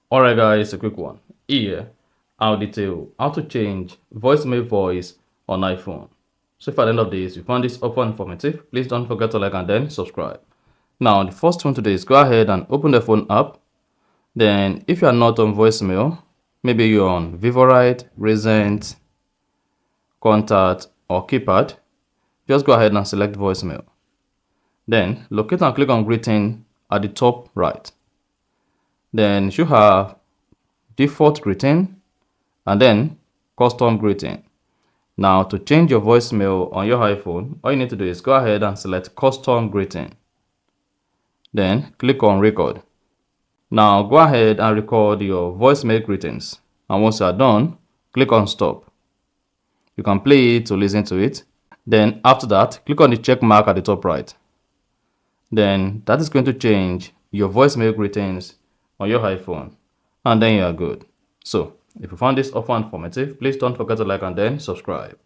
Alright guys, a quick one. Here, I'll detail how to change voicemail voice on iPhone. So if at the end of this you found this offer informative, please don't forget to like and then subscribe. Now the first one today is go ahead and open the phone app. Then if you are not on voicemail, maybe you're on Vivorite, Recent, Contact or Keypad, just go ahead and select voicemail. Then locate and click on greeting at the top right. Then you should have default greeting and then custom greeting. Now to change your voicemail on your iPhone, all you need to do is go ahead and select custom greeting. Then click on record. Now go ahead and record your voicemail greetings. And once you are done, click on stop. You can play it to listen to it. Then after that, click on the check mark at the top right. Then that is going to change your voicemail greetings on your iPhone. And then you are good. So if you found this offer informative, please don't forget to like and then subscribe.